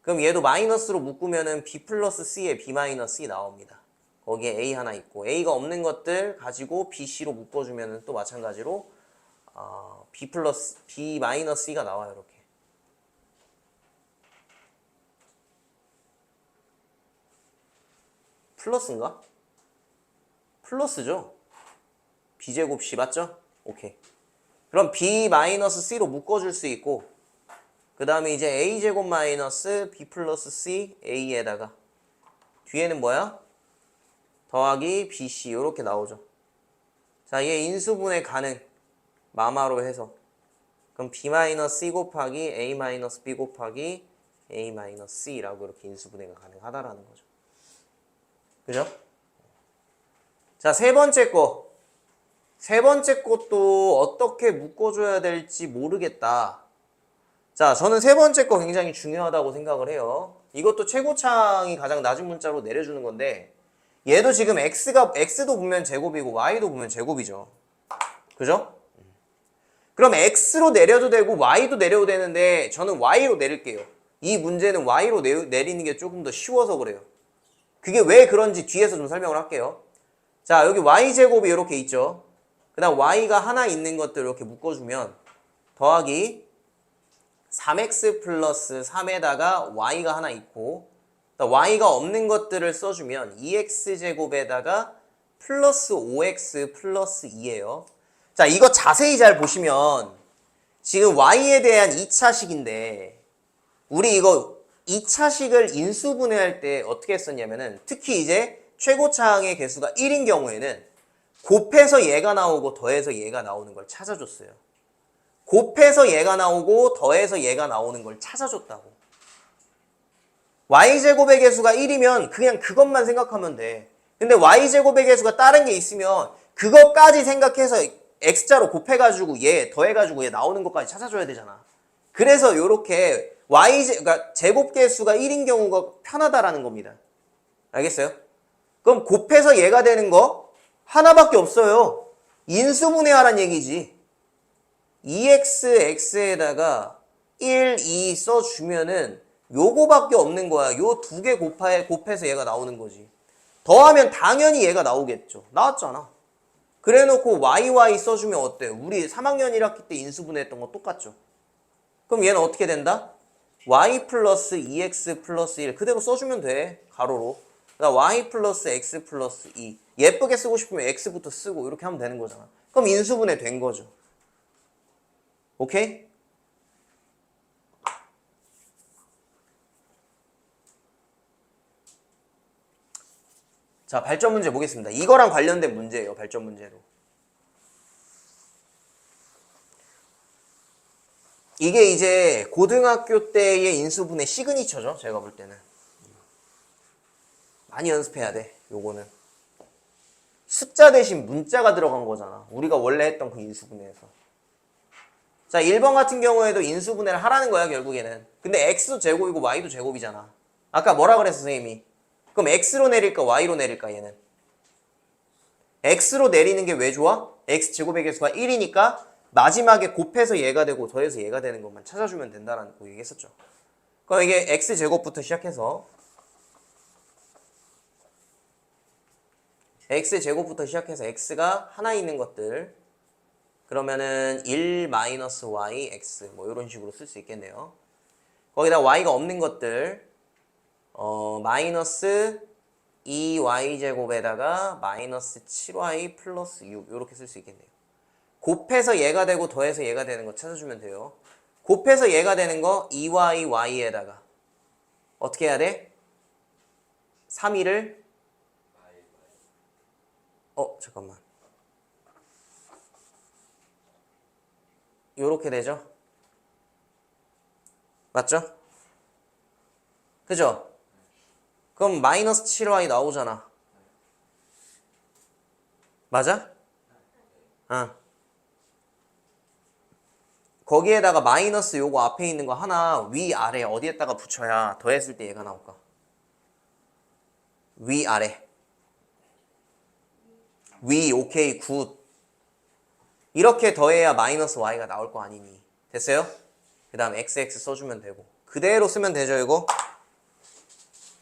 그럼 얘도 마이너스로 묶으면은 b 플러스 c에 b-c 나옵니다. 거기에 a 하나 있고 a가 없는 것들 가지고 bc로 묶어주면은 또 마찬가지로 b 플러스 b-c가 나와요. 이렇게. 플러스인가? 플러스죠? b제곱 c 맞죠? 오케이. 그럼 b-c로 묶어줄 수 있고 그 다음에 이제 a제곱 마이너스 b 플러스 c a에다가 뒤에는 뭐야? 더하기 bc 이렇게 나오죠. 자, 얘 인수분해 가능. 마마로 해서 그럼 b-c 곱하기 a-b 곱하기 a-c라고 이렇게 인수분해가 가능하다라는 거죠. 그죠? 자, 세 번째 것도 어떻게 묶어줘야 될지 모르겠다. 자, 저는 세 번째 거 굉장히 중요하다고 생각을 해요. 이것도 최고차항이 가장 낮은 문자로 내려주는 건데 얘도 지금 x도 보면 제곱이고 y도 보면 제곱이죠. 그죠? 그럼 x로 내려도 되고 y도 내려도 되는데 저는 y로 내릴게요. 이 문제는 y로 내리는 게 조금 더 쉬워서 그래요. 그게 왜 그런지 뒤에서 좀 설명을 할게요. 자, 여기 y제곱이 이렇게 있죠. 그 다음 y가 하나 있는 것들 이렇게 묶어주면 더하기 3x 플러스 3에다가 y가 하나 있고 y가 없는 것들을 써주면 2x제곱에다가 플러스 5x 플러스 2예요. 자, 이거 자세히 잘 보시면 지금 y에 대한 2차식인데 우리 이거 2차식을 인수분해할 때 어떻게 했었냐면은 특히 이제 최고차항의 개수가 1인 경우에는 곱해서 얘가 나오고 더해서 얘가 나오는 걸 찾아줬어요. 곱해서 얘가 나오고 더해서 얘가 나오는 걸 찾아줬다고. y제곱의 개수가 1이면 그냥 그것만 생각하면 돼. 근데 y제곱의 개수가 다른 게 있으면 그것까지 생각해서 x자로 곱해가지고 얘 더해가지고 얘 나오는 것까지 찾아줘야 되잖아. 그래서 요렇게 그러니까 제곱 개수가 1인 경우가 편하다라는 겁니다. 알겠어요? 그럼 곱해서 얘가 되는 거 하나밖에 없어요. 인수분해하란 얘기지. 2x에다가 1, 2 써주면은 요거밖에 없는 거야. 요 두 개 곱해서 얘가 나오는 거지. 더하면 당연히 얘가 나오겠죠. 나왔잖아. 그래 놓고 yy 써주면 어때요? 우리 3학년 1학기 때 인수분해했던 거 똑같죠. 그럼 얘는 어떻게 된다? y 플러스 2x 플러스 1 그대로 써주면 돼. 가로로. 그러니까 y 플러스 x 플러스 2 예쁘게 쓰고 싶으면 x부터 쓰고 이렇게 하면 되는 거잖아. 그럼 인수분해 된 거죠. 오케이? 자, 발전 문제 보겠습니다. 이거랑 관련된 문제예요. 발전 문제도. 이게 이제 고등학교 때의 인수분해 시그니처죠. 제가 볼 때는. 많이 연습해야 돼. 요거는. 숫자 대신 문자가 들어간 거잖아. 우리가 원래 했던 그 인수분해에서. 자, 1번 같은 경우에도 인수분해를 하라는 거야, 결국에는. 근데 x도 제곱이고 y도 제곱이잖아. 아까 뭐라 그랬어, 선생님이? 그럼 x로 내릴까, y로 내릴까, 얘는? x로 내리는 게 왜 좋아? x제곱의 개수가 1이니까 마지막에 곱해서 얘가 되고 더해서 얘가 되는 것만 찾아주면 된다라는 거 얘기했었죠. 그럼 이게 x제곱부터 시작해서 x제곱부터 시작해서 x가 하나 있는 것들 그러면은 1 마이너스 y x 뭐 이런 식으로 쓸 수 있겠네요. 거기다 y가 없는 것들 마이너스 2y제곱에다가 마이너스 7y 플러스 6 이렇게 쓸 수 있겠네요. 곱해서 얘가 되고 더해서 얘가 되는 거 찾아주면 돼요. 곱해서 얘가 되는 거 2y, y에다가 어떻게 해야 돼? 3위를 잠깐만. 요렇게 되죠? 맞죠? 그죠? 그럼 마이너스 7y 나오잖아. 맞아? 거기에다가 마이너스 요거 앞에 있는 거 하나 위아래 어디에다가 붙여야 더했을 때 얘가 나올까? 위아래. 위, 오케이, 굿. 이렇게 더해야 마이너스 y가 나올 거 아니니. 됐어요? 그 다음 xx 써주면 되고. 그대로 쓰면 되죠, 이거?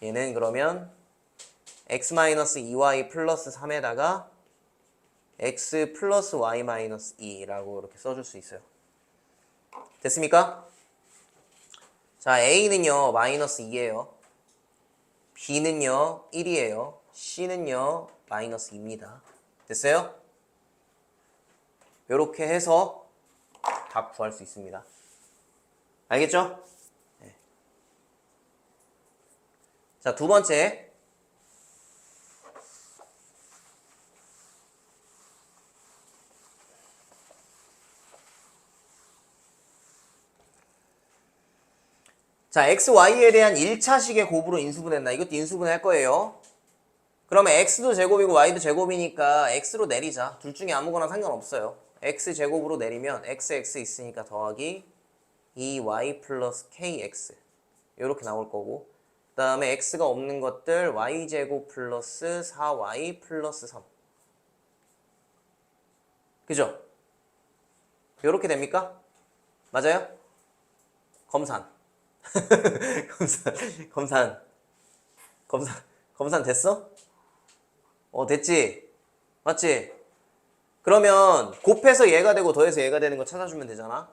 얘는 그러면 x-2y 플러스 3에다가 x 플러스 y 마이너스 2라고 이렇게 써줄 수 있어요. 됐습니까? 자, a는요, 마이너스 2예요. b는요, 1이에요. c는요, 마이너스 2입니다. 됐어요? 요렇게 해서 답 구할 수 있습니다. 알겠죠? 네. 자, 두 번째. 자, x, y에 대한 1차식의 곱으로 인수분해한다. 이것도 인수분해 할 거예요. 그러면 x도 제곱이고 y도 제곱이니까 x로 내리자. 둘 중에 아무거나 상관없어요. x제곱으로 내리면 xx 있으니까 더하기 2y 플러스 kx 이렇게 나올 거고 그 다음에 x가 없는 것들 y제곱 플러스 4y 플러스 3 그죠? 이렇게 됩니까? 맞아요? 검산 검산 됐어? 됐지? 맞지? 그러면 곱해서 얘가 되고 더해서 얘가 되는 거 찾아주면 되잖아.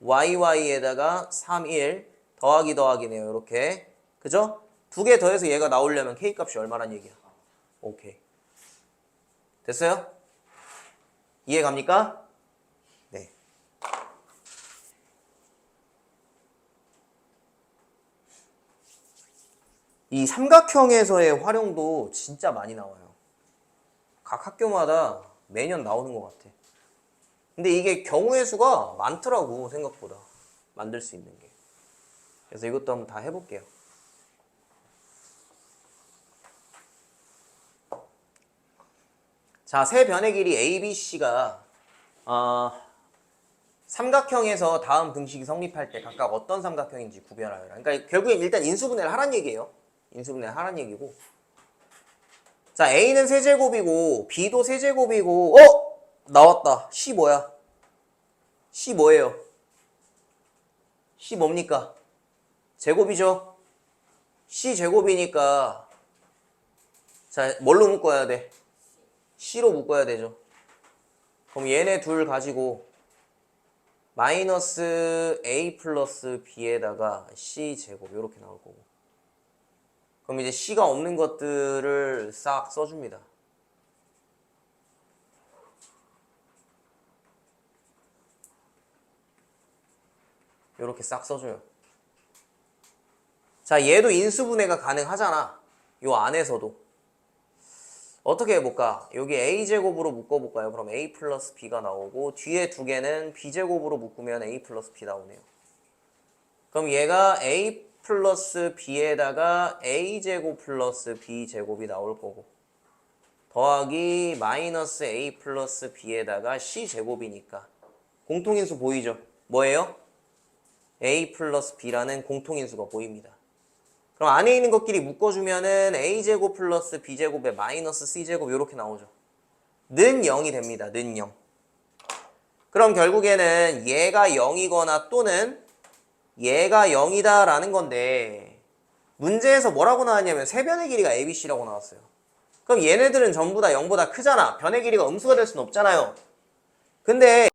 YY에다가 3, 1 더하기네요. 이렇게. 그죠? 두 개 더해서 얘가 나오려면 K값이 얼마란 얘기야? 오케이. 됐어요? 이해 갑니까? 네. 이 삼각형에서의 활용도 진짜 많이 나와요. 각 학교마다 매년 나오는 것 같아. 근데 이게 경우의 수가 많더라고, 생각보다. 만들 수 있는 게. 그래서 이것도 한번 다 해볼게요. 자, 세 변의 길이 ABC가 삼각형에서 다음 등식이 성립할 때 각각 어떤 삼각형인지 구별하여라. 그러니까 결국엔 일단 인수분해를 하란 얘기예요. 인수분해를 하란 얘기고. 자, A는 세제곱이고 B도 세제곱이고 나왔다. C 뭐야? C 뭐예요? C 뭡니까? 제곱이죠? C 제곱이니까 자, 뭘로 묶어야 돼? C로 묶어야 되죠. 그럼 얘네 둘 가지고 마이너스 A 플러스 B에다가 C 제곱 이렇게 나올 거고. 그럼 이제 C가 없는 것들을 싹 써줍니다. 이렇게 싹 써줘요. 자, 얘도 인수분해가 가능하잖아. 요 안에서도. 어떻게 해볼까? 여기 A제곱으로 묶어볼까요? 그럼 A 플러스 B가 나오고 뒤에 두 개는 B제곱으로 묶으면 A 플러스 B 나오네요. 그럼 얘가 A 플러스 B에다가 A제곱 플러스 B제곱이 나올 거고 더하기 마이너스 A 플러스 B에다가 C제곱이니까 공통인수 보이죠? 뭐예요? A 플러스 B라는 공통인수가 보입니다. 그럼 안에 있는 것끼리 묶어주면은 A제곱 플러스 B제곱에 마이너스 C제곱 이렇게 나오죠. 는 0이 됩니다. 는 0. 그럼 결국에는 얘가 0이거나 또는 얘가 0이다 라는 건데 문제에서 뭐라고 나왔냐면 세 변의 길이가 ABC라고 나왔어요. 그럼 얘네들은 전부 다 0보다 크잖아. 변의 길이가 음수가 될 수는 없잖아요. 근데